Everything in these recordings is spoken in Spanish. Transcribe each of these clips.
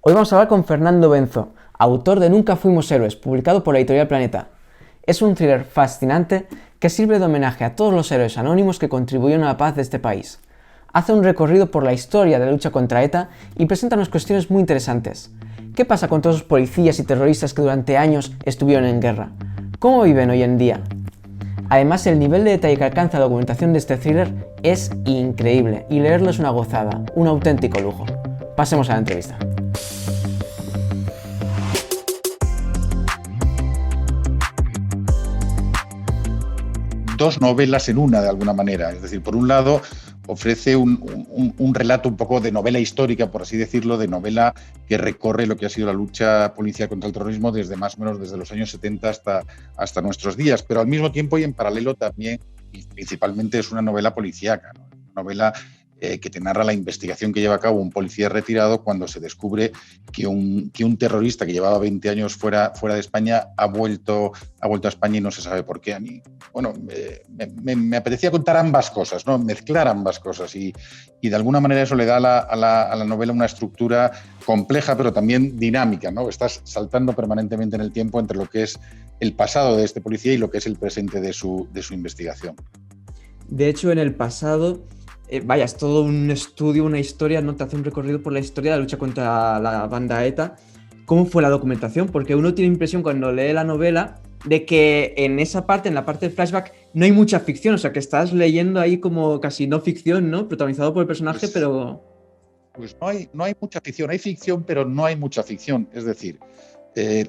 Hoy vamos a hablar con Fernando Benzo, autor de Nunca fuimos héroes, publicado por la editorial Planeta. Es un thriller fascinante que sirve de homenaje a todos los héroes anónimos que contribuyeron a la paz de este país. Hace un recorrido por la historia de la lucha contra ETA y presenta unas cuestiones muy interesantes. ¿Qué pasa con todos los policías y terroristas que durante años estuvieron en guerra? ¿Cómo viven hoy en día? Además, el nivel de detalle que alcanza la documentación de este thriller es increíble y leerlo es una gozada, un auténtico lujo. Pasemos a la entrevista. Dos novelas en una, de alguna manera. Es decir, por un lado, ofrece un relato un poco de novela histórica, por así decirlo, de novela que recorre lo que ha sido la lucha policial contra el terrorismo desde más o menos desde los años 70 hasta nuestros días. Pero al mismo tiempo y en paralelo también, y principalmente, es una novela policíaca, ¿no? Una novela que te narra la investigación que lleva a cabo un policía retirado cuando se descubre que un terrorista que llevaba 20 años fuera de España ha vuelto a España y no se sabe por qué. A mí, bueno, me apetecía contar ambas cosas, ¿no? Mezclar ambas cosas y de alguna manera eso le da a la novela una estructura compleja pero también dinámica, ¿no? Estás saltando permanentemente en el tiempo entre lo que es el pasado de este policía y lo que es el presente de su investigación. De hecho, en el pasado, es todo un estudio, una historia, ¿no? Te hace un recorrido por la historia de la lucha contra la banda ETA. ¿Cómo fue la documentación? Porque uno tiene impresión cuando lee la novela de que en esa parte, en la parte del flashback, no hay mucha ficción, o sea, que estás leyendo ahí como casi no ficción, ¿no? Protagonizado por el personaje, pero... Pues no hay mucha ficción, hay ficción, pero no hay mucha ficción. Es decir,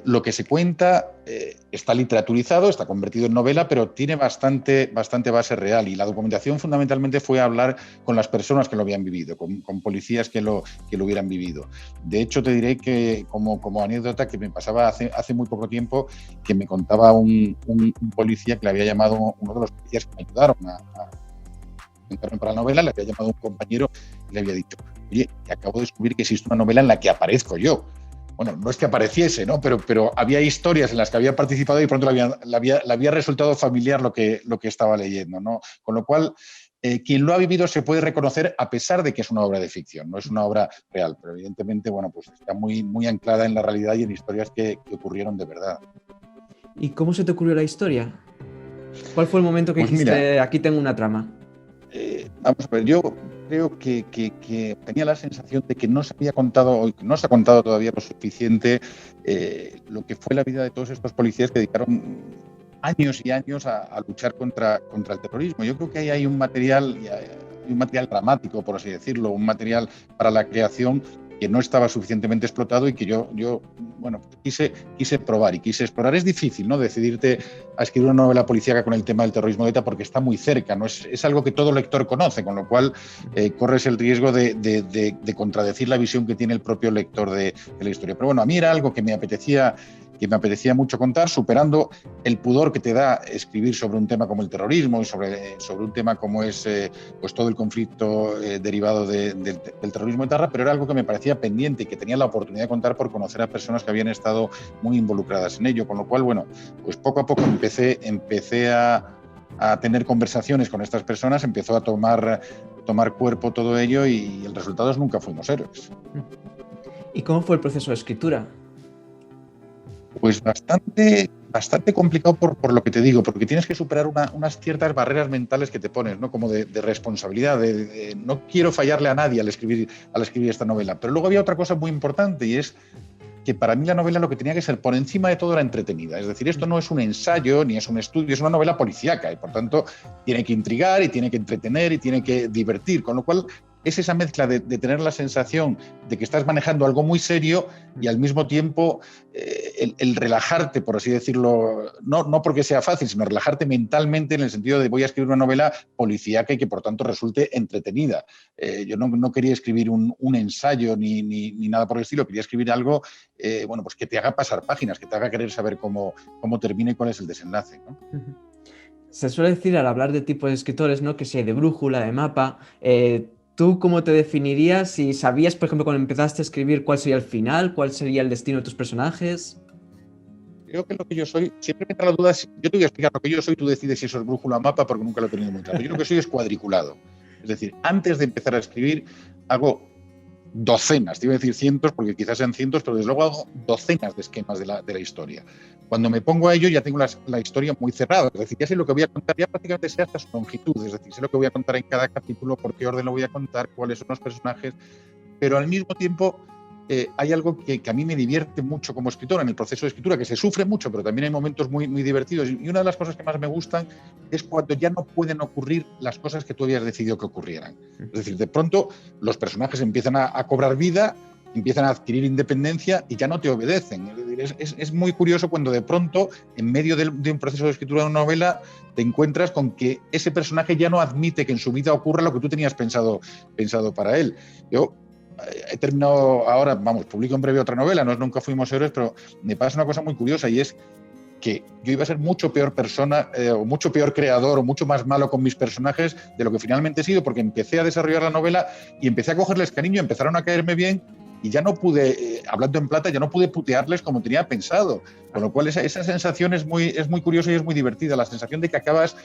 lo que se cuenta está literaturizado, está convertido en novela, pero tiene bastante base real. Y la documentación fundamentalmente fue hablar con las personas que lo habían vivido, con policías que lo hubieran vivido. De hecho, te diré que como anécdota que me pasaba hace muy poco tiempo, que me contaba un policía que le había llamado, uno de los policías que me ayudaron para la novela, le había llamado un compañero y le había dicho: oye, que acabo de descubrir que existe una novela en la que aparezco yo. Bueno, no es que apareciese, ¿no? Pero había historias en las que había participado y pronto le había resultado familiar lo que estaba leyendo, ¿no? Con lo cual, quien lo ha vivido se puede reconocer a pesar de que es una obra de ficción, no es una obra real, pero evidentemente, bueno, pues está muy, muy anclada en la realidad y en historias que ocurrieron de verdad. ¿Y cómo se te ocurrió la historia? ¿Cuál fue el momento que Pues dijiste, mira, aquí tengo una trama? Vamos a ver, yo creo que tenía la sensación de que no se había contado, o que no se ha contado todavía lo suficiente, lo que fue la vida de todos estos policías que dedicaron años y años a luchar contra el terrorismo. Yo creo que ahí hay un material dramático, por así decirlo, un material para la creación que no estaba suficientemente explotado y que yo bueno, quise probar y quise explorar. Es difícil, ¿no?, decidirte a escribir una novela policíaca con el tema del terrorismo de ETA porque está muy cerca, ¿no? Es algo que todo lector conoce, con lo cual corres el riesgo de contradecir la visión que tiene el propio lector de la historia. Pero bueno, a mí era algo que me apetecía mucho contar, superando el pudor que te da escribir sobre un tema como el terrorismo y sobre un tema como es pues todo el conflicto derivado del terrorismo etarra, pero era algo que me parecía pendiente y que tenía la oportunidad de contar por conocer a personas que habían estado muy involucradas en ello, con lo cual, bueno, pues poco a poco empecé a tener conversaciones con estas personas, empezó a tomar cuerpo todo ello y el resultado es Nunca fuimos héroes. ¿Y cómo fue el proceso de escritura? Pues bastante complicado por lo que te digo, porque tienes que superar unas ciertas barreras mentales que te pones, ¿no? Como de responsabilidad, de no quiero fallarle a nadie al escribir esta novela. Pero luego había otra cosa muy importante y es que para mí la novela lo que tenía que ser por encima de todo era entretenida. Es decir, esto no es un ensayo ni es un estudio, es una novela policíaca y por tanto tiene que intrigar y tiene que entretener y tiene que divertir, con lo cual es esa mezcla de tener la sensación de que estás manejando algo muy serio y al mismo tiempo el relajarte, por así decirlo, no porque sea fácil, sino relajarte mentalmente en el sentido de voy a escribir una novela policíaca y que por tanto resulte entretenida. Yo no quería escribir un ensayo ni nada por el estilo, quería escribir algo bueno, pues que te haga pasar páginas, que te haga querer saber cómo termina y cuál es el desenlace, ¿no? Se suele decir al hablar de tipos de escritores, ¿no?, que si hay de brújula, de mapa. ¿Tú cómo te definirías? Si sabías, por ejemplo, cuando empezaste a escribir, cuál sería el final, cuál sería el destino de tus personajes. Creo que lo que yo soy, siempre me entra la duda, yo te voy a explicar lo que yo soy, tú decides si eso es brújula o mapa porque nunca lo he tenido muy claro. Yo lo que soy es cuadriculado. Es decir, antes de empezar a escribir, hago docenas, te iba a decir cientos, porque quizás sean cientos, pero desde luego hago docenas de esquemas de la historia. Cuando me pongo a ello ya tengo la historia muy cerrada, es decir, ya sé lo que voy a contar, ya prácticamente sé hasta su longitud, es decir, sé lo que voy a contar en cada capítulo, por qué orden lo voy a contar, cuáles son los personajes, pero al mismo tiempo hay algo que a mí me divierte mucho como escritor en el proceso de escritura, que se sufre mucho, pero también hay momentos muy, muy divertidos. Y una de las cosas que más me gustan es cuando ya no pueden ocurrir las cosas que tú habías decidido que ocurrieran. Es decir, de pronto los personajes empiezan a cobrar vida, empiezan a adquirir independencia y ya no te obedecen. Es muy curioso cuando de pronto, en medio de un proceso de escritura de una novela, te encuentras con que ese personaje ya no admite que en su vida ocurra lo que tú tenías pensado para él. Yo he terminado ahora, publico en breve otra novela, no es Nunca fuimos héroes, pero me pasa una cosa muy curiosa y es que yo iba a ser mucho peor persona o mucho peor creador o mucho más malo con mis personajes de lo que finalmente he sido, porque empecé a desarrollar la novela y empecé a cogerles cariño, empezaron a caerme bien y ya no pude, hablando en plata, ya no pude putearles como tenía pensado. Con lo cual esa sensación es muy curiosa y es muy divertida, la sensación de que acabas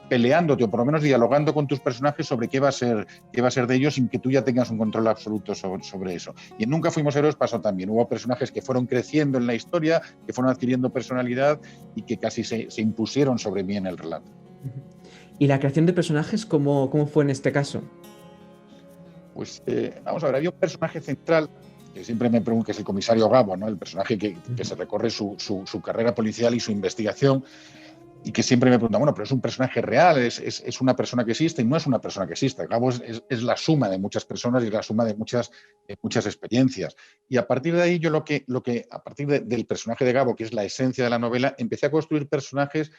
peleándote o por lo menos dialogando con tus personajes sobre qué va a ser de ellos sin que tú ya tengas un control absoluto sobre eso. Y en Nunca fuimos héroes pasó también. Hubo personajes que fueron creciendo en la historia, que fueron adquiriendo personalidad y que casi se impusieron sobre mí en el relato. ¿Y la creación de personajes cómo fue en este caso? Pues vamos a ver, había un personaje central que siempre me pregunto, que es el comisario Gabo, ¿no? El personaje que se recorre su carrera policial y su investigación y que siempre me pregunta, bueno, pero es un personaje real, es una persona que existe, y no es una persona que existe. Gabo es la suma de muchas personas y la suma de muchas experiencias. Y a partir de ahí yo a partir del personaje de Gabo, que es la esencia de la novela, empecé a construir personajes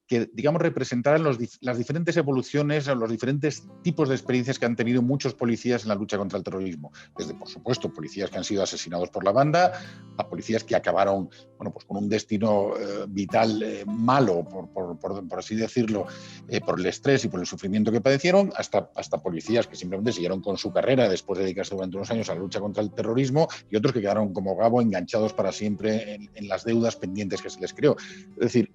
que, digamos, representaran las diferentes evoluciones, los diferentes tipos de experiencias que han tenido muchos policías en la lucha contra el terrorismo. Desde, por supuesto, policías que han sido asesinados por la banda, a policías que acabaron, bueno, pues con un destino vital malo, por así decirlo, por el estrés y por el sufrimiento que padecieron, hasta policías que simplemente siguieron con su carrera después de dedicarse durante unos años a la lucha contra el terrorismo, y otros que quedaron como Gabo enganchados para siempre en las deudas pendientes que se les creó. Es decir,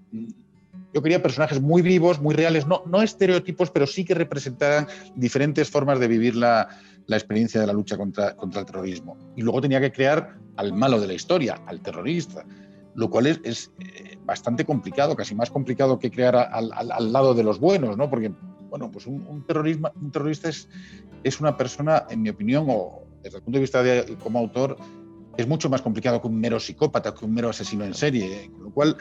yo quería personajes muy vivos, muy reales, no estereotipos, pero sí que representaran diferentes formas de vivir la experiencia de la lucha contra el terrorismo. Y luego tenía que crear al malo de la historia, al terrorista, lo cual es bastante complicado, casi más complicado que crear al lado de los buenos, ¿no? Porque, bueno, pues un terrorista es una persona, en mi opinión, o desde el punto de vista como autor, es mucho más complicado que un mero psicópata, que un mero asesino en serie, con lo cual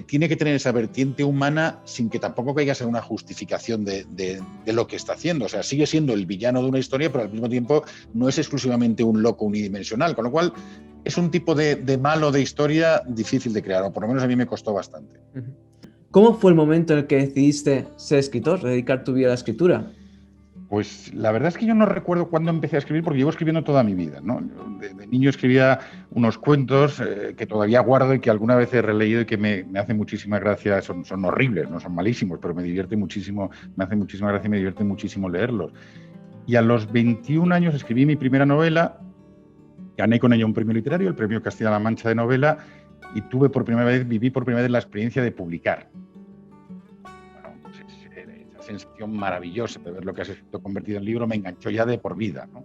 tiene que tener esa vertiente humana sin que tampoco caiga en una justificación de lo que está haciendo. O sea, sigue siendo el villano de una historia, pero al mismo tiempo no es exclusivamente un loco unidimensional, con lo cual es un tipo de malo de historia difícil de crear, o por lo menos a mí me costó bastante. ¿Cómo fue el momento en el que decidiste ser escritor, dedicar tu vida a la escritura? Pues la verdad es que yo no recuerdo cuándo empecé a escribir, porque llevo escribiendo toda mi vida, ¿no? De niño escribía unos cuentos que todavía guardo y que alguna vez he releído y que me hace muchísima gracia. Son horribles, no son malísimos, pero me divierte muchísimo, me hace muchísima gracia y me divierte muchísimo leerlos. Y a los 21 años escribí mi primera novela, gané con ella un premio literario, el premio Castilla-La Mancha de novela, y viví por primera vez la experiencia de publicar. Sensación maravillosa de ver lo que has escrito convertido en libro me enganchó ya de por vida, ¿no?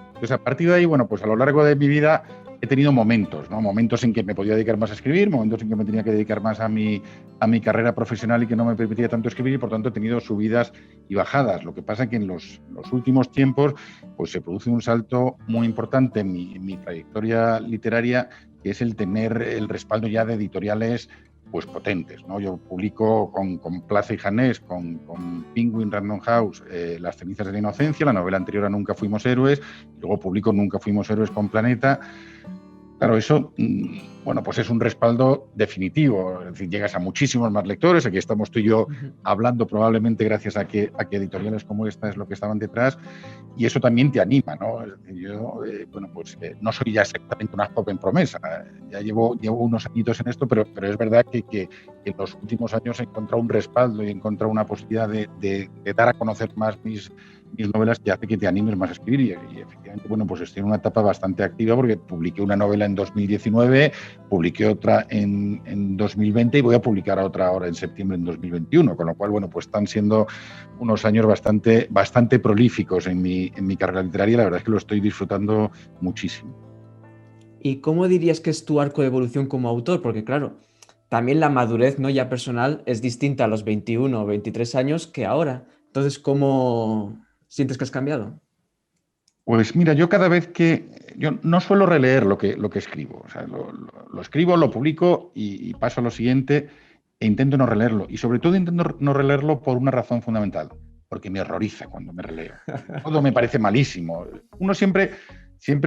Entonces, a partir de ahí, bueno, pues a lo largo de mi vida he tenido momentos, ¿no? Momentos en que me podía dedicar más a escribir, momentos en que me tenía que dedicar más a mi carrera profesional y que no me permitía tanto escribir, y por tanto he tenido subidas y bajadas. Lo que pasa es que en los últimos tiempos pues se produce un salto muy importante en mi trayectoria literaria, que es el tener el respaldo ya de editoriales pues potentes, ¿no? Yo publico con Plaza y Janés, con Penguin Random House, Las cenizas de la inocencia, la novela anterior a Nunca fuimos héroes, y luego publico Nunca fuimos héroes con Planeta. Claro, eso, bueno, pues es un respaldo definitivo, es decir, llegas a muchísimos más lectores. Aquí estamos tú y yo hablando probablemente gracias a que editoriales como esta es lo que estaban detrás, y eso también te anima, ¿no? Yo, bueno, pues no soy ya exactamente una joven promesa, ya llevo unos añitos en esto, pero es verdad que en los últimos años he encontrado un respaldo y he encontrado una posibilidad de dar a conocer más mis novelas, que hace que te animes más a escribir, y efectivamente, bueno, pues estoy en una etapa bastante activa porque publiqué una novela en 2019 publiqué otra en 2020 y voy a publicar otra ahora en septiembre en 2021, con lo cual, bueno, pues están siendo unos años bastante prolíficos en mi carrera literaria. La verdad es que lo estoy disfrutando muchísimo. ¿Y cómo dirías que es tu arco de evolución como autor? Porque claro, también la madurez, ¿no?, ya personal es distinta a los 21 o 23 años que ahora. Entonces, ¿cómo sientes que has cambiado? Pues mira, yo cada vez yo no suelo releer lo que escribo. O sea, lo escribo, lo publico y paso a lo siguiente e intento no releerlo. Y sobre todo intento no releerlo por una razón fundamental, porque me horroriza cuando me releo. Todo me parece malísimo. Uno siempre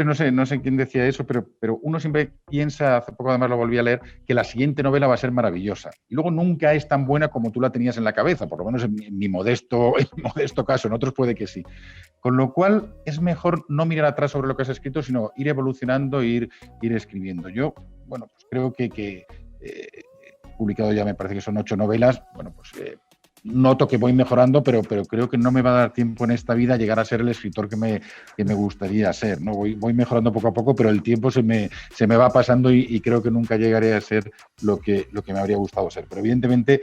no sé quién decía eso, pero uno siempre piensa, hace poco además lo volví a leer, que la siguiente novela va a ser maravillosa. Y luego nunca es tan buena como tú la tenías en la cabeza, por lo menos en mi modesto caso, en otros puede que sí. Con lo cual es mejor no mirar atrás sobre lo que has escrito, sino ir evolucionando, ir escribiendo. Yo, bueno, pues creo que he publicado ya, me parece que son 8 novelas. Bueno, pues noto que voy mejorando, pero creo que no me va a dar tiempo en esta vida llegar a ser el escritor que me gustaría ser, ¿no? Voy mejorando poco a poco, pero el tiempo se me va pasando y creo que nunca llegaré a ser lo que me habría gustado ser. Pero evidentemente,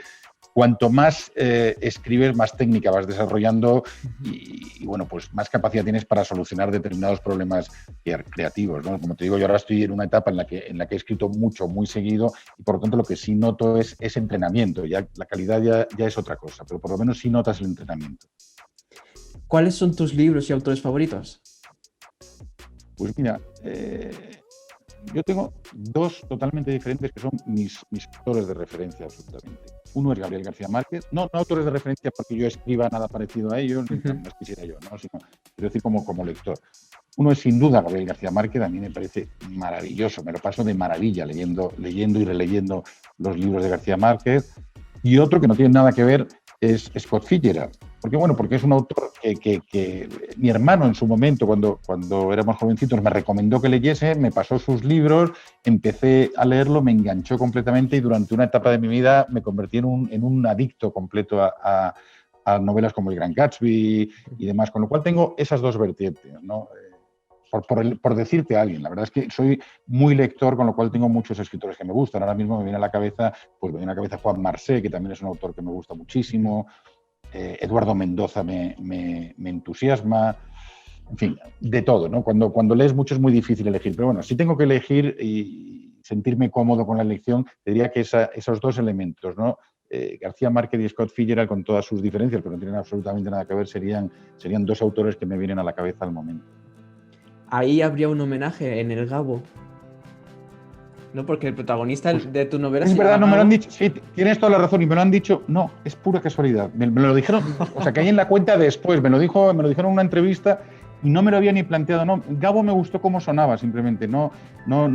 cuanto más escribes, más técnica vas desarrollando y, bueno, pues más capacidad tienes para solucionar determinados problemas creativos, ¿no? Como te digo, yo ahora estoy en una etapa en la que he escrito mucho, muy seguido, y por lo tanto lo que sí noto es entrenamiento. Ya la calidad ya es otra cosa, pero por lo menos sí notas el entrenamiento. ¿Cuáles son tus libros y autores favoritos? Pues mira, yo tengo 2 totalmente diferentes que son mis autores de referencia absolutamente. Uno es Gabriel García Márquez, no autores de referencia porque yo escriba nada parecido a ellos, ni más quisiera yo, ¿no? Sino, quiero decir, como lector. Uno es sin duda Gabriel García Márquez, a mí me parece maravilloso, me lo paso de maravilla leyendo y releyendo los libros de García Márquez. Y otro que no tiene nada que ver es Scott Fitzgerald. Porque es un autor que mi hermano en su momento, cuando éramos jovencitos, me recomendó que leyese, me pasó sus libros, empecé a leerlo, me enganchó completamente y durante una etapa de mi vida me convertí en un adicto completo a novelas como El Gran Gatsby y demás, con lo cual tengo esas 2 vertientes, ¿no? Por decirte a alguien, la verdad es que soy muy lector, con lo cual tengo muchos escritores que me gustan. Ahora mismo me viene a la cabeza Juan Marsé, que también es un autor que me gusta muchísimo. Eduardo Mendoza me entusiasma. En fin, de todo, ¿no? Cuando lees mucho es muy difícil elegir, pero bueno, si tengo que elegir y sentirme cómodo con la elección, te diría que esos 2 elementos, ¿no? García Márquez y Scott Fitzgerald, con todas sus diferencias, pero no tienen absolutamente nada que ver, serían 2 autores que me vienen a la cabeza al momento. Ahí habría un homenaje en el Gabo, ¿no? Porque el protagonista de tu novela es se verdad, llama no me lo han Gabo. dicho. Sí, tienes toda la razón y me lo han dicho. No, es pura casualidad. Me lo dijeron, o sea, caí en la cuenta después. Me lo dijeron en una entrevista y no me lo había ni planteado. No, Gabo me gustó cómo sonaba, simplemente. No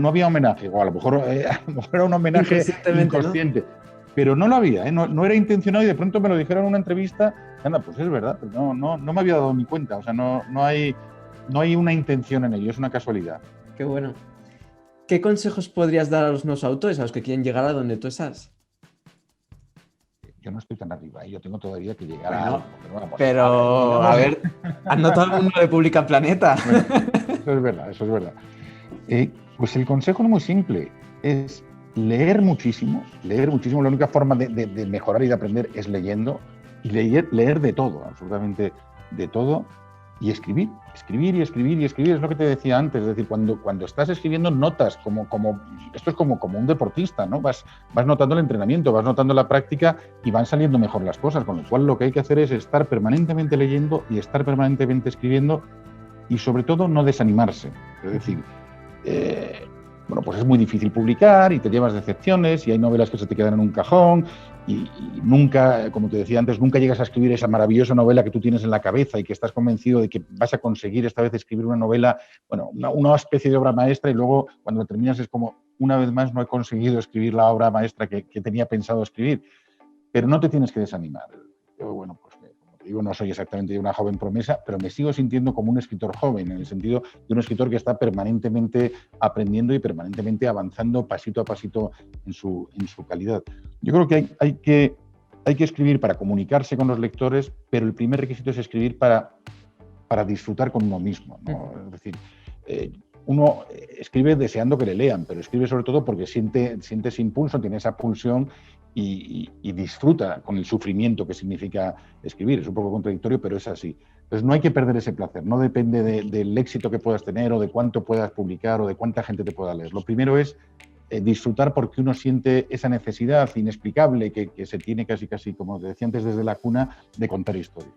había homenaje. O a lo mejor era un homenaje inconsciente. ¿No? Pero no lo había, ¿eh? No era intencionado y de pronto me lo dijeron en una entrevista. Anda, pues es verdad, pero no me había dado ni cuenta. O sea, no hay una intención en ello, es una casualidad. Qué bueno. ¿Qué consejos podrías dar a los nuevos autores, a los que quieren llegar a donde tú estás? Yo no estoy tan arriba, yo tengo todavía que llegar a algo. Pero a ver, no todo el mundo le publica en Planeta. Bueno, eso es verdad. Pues el consejo es muy simple, es leer muchísimo. La única forma de mejorar y de aprender es leyendo, y leer de todo, absolutamente de todo. Y escribir, es lo que te decía antes, es decir, cuando estás escribiendo notas, esto es como un deportista, ¿no? Vas notando el entrenamiento, vas notando la práctica y van saliendo mejor las cosas, con lo cual lo que hay que hacer es estar permanentemente leyendo y estar permanentemente escribiendo y sobre todo no desanimarse, es decir, pues es muy difícil publicar y te llevas decepciones y hay novelas que se te quedan en un cajón y nunca, como te decía antes, nunca llegas a escribir esa maravillosa novela que tú tienes en la cabeza y que estás convencido de que vas a conseguir esta vez escribir una novela, una especie de obra maestra y luego cuando terminas es como, una vez más no he conseguido escribir la obra maestra que tenía pensado escribir, pero no te tienes que desanimar. Yo, pues como te digo, no soy exactamente una joven promesa, pero me sigo sintiendo como un escritor joven, en el sentido de un escritor que está permanentemente aprendiendo y permanentemente avanzando pasito a pasito en su calidad. Yo creo que hay que escribir para comunicarse con los lectores, pero el primer requisito es escribir para disfrutar con uno mismo, ¿no? Es decir, uno escribe deseando que le lean, pero escribe sobre todo porque siente ese impulso, tiene esa pulsión y disfruta con el sufrimiento que significa escribir. Es un poco contradictorio, pero es así. Entonces no hay que perder ese placer, no depende del éxito que puedas tener o de cuánto puedas publicar o de cuánta gente te pueda leer. Lo primero es disfrutar porque uno siente esa necesidad inexplicable que se tiene casi, como te decía antes, desde la cuna, de contar historias.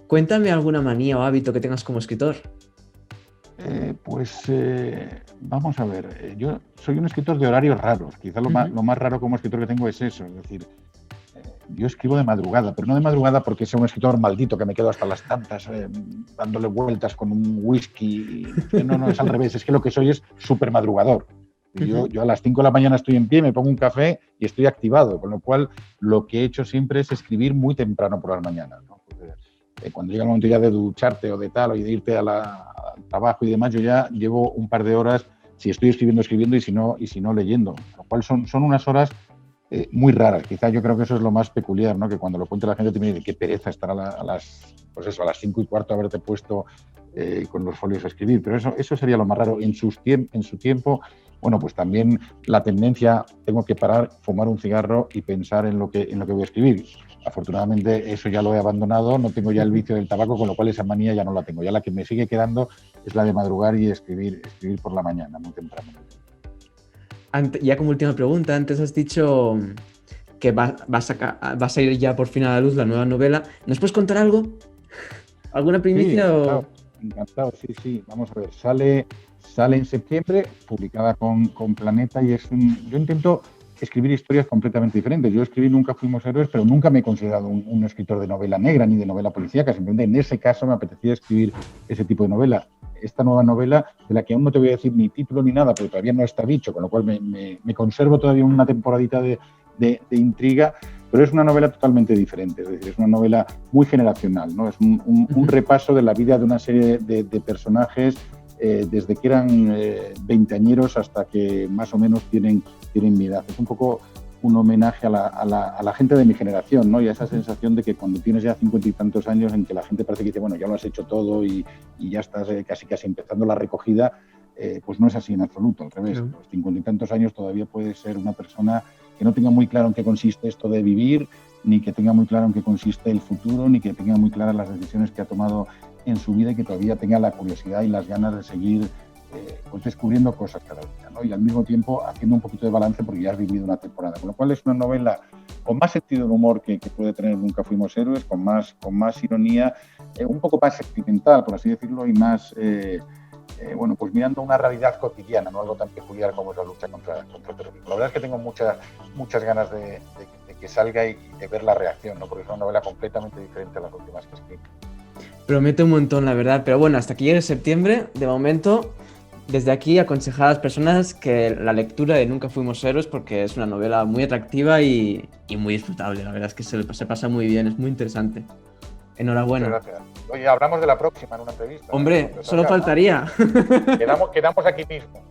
Cuéntame alguna manía o hábito que tengas como escritor. Vamos a ver, yo soy un escritor de horarios raros, quizá lo más raro como escritor que tengo es eso, es decir, yo escribo de madrugada, pero no de madrugada porque sea un escritor maldito que me quedo hasta las tantas dándole vueltas con un whisky, no, es al revés, es que lo que soy es súper madrugador. Yo a las 5 de la mañana estoy en pie, me pongo un café y estoy activado, con lo cual lo que he hecho siempre es escribir muy temprano por las mañanas, ¿no? Cuando llega el momento ya de ducharte o de tal, o de irte al trabajo y demás, yo ya llevo un par de horas, si estoy escribiendo y si no leyendo, lo cual son unas horas muy raras. Quizás yo creo que eso es lo más peculiar, ¿no? Que cuando lo cuenta la gente te me dice qué pereza estar a las 5:15 haberte puesto con los folios a escribir, pero eso sería lo más raro. En su tiempo, bueno, pues también la tendencia, tengo que parar, fumar un cigarro y pensar en lo que voy a escribir. Afortunadamente eso ya lo he abandonado, no tengo ya el vicio del tabaco, con lo cual esa manía ya no la tengo. Ya la que me sigue quedando es la de madrugar y escribir por la mañana, muy temprano. Ya como última pregunta, antes has dicho que vas a ir ya por fin a la luz la nueva novela. ¿Nos puedes contar algo? ¿Alguna primicia? Sí, encantado, sí. Vamos a ver, sale en septiembre, publicada con Planeta, y yo intento escribir historias completamente diferentes. Yo escribí Nunca fuimos héroes, pero nunca me he considerado un escritor de novela negra ni de novela policíaca. Simplemente en ese caso me apetecía escribir ese tipo de novela. Esta nueva novela, de la que aún no te voy a decir ni título ni nada, porque todavía no está dicho, con lo cual me conservo todavía una temporadita de intriga, pero es una novela totalmente diferente. Es decir, es una novela muy generacional, ¿no? Es un repaso de la vida de una serie de personajes desde que eran veinteañeros hasta que más o menos tienen mi edad. Es un poco un homenaje a la gente de mi generación, ¿no? Y a esa sensación de que cuando tienes ya 50 y tantos años, en que la gente parece que dice, bueno, ya lo has hecho todo y ya estás casi empezando la recogida, pues no es así en absoluto, al revés. A los 50 y tantos años todavía puedes ser una persona que no tenga muy claro en qué consiste esto de vivir, ni que tenga muy claro en qué consiste el futuro, ni que tenga muy claras las decisiones que ha tomado en su vida y que todavía tenga la curiosidad y las ganas de seguir pues descubriendo cosas cada día, ¿no? Y al mismo tiempo haciendo un poquito de balance porque ya has vivido una temporada, con lo cual es una novela con más sentido de humor que puede tener Nunca fuimos héroes, con más ironía, un poco más experimental, por así decirlo, y más pues mirando una realidad cotidiana, no algo tan peculiar como es la lucha contra el terrorismo. La verdad es que tengo muchas ganas de que salga y de ver la reacción, ¿no? Porque es una novela completamente diferente a las últimas que escribí. Promete un montón, la verdad, pero bueno, hasta que llegue septiembre, de momento, desde aquí aconsejar a las personas que la lectura de Nunca fuimos héroes, porque es una novela muy atractiva y muy disfrutable. La verdad es que se pasa muy bien, es muy interesante. Enhorabuena. Muchas gracias. Oye, hablamos de la próxima en una entrevista. Hombre, solo faltaría. Quedamos aquí mismo.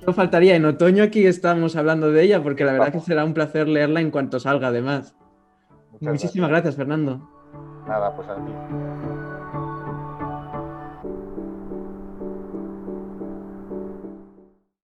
Solo faltaría. En otoño aquí estamos hablando de ella, porque la verdad que será un placer leerla en cuanto salga, además. Muchísimas gracias, Fernando. Nada, pues a ti.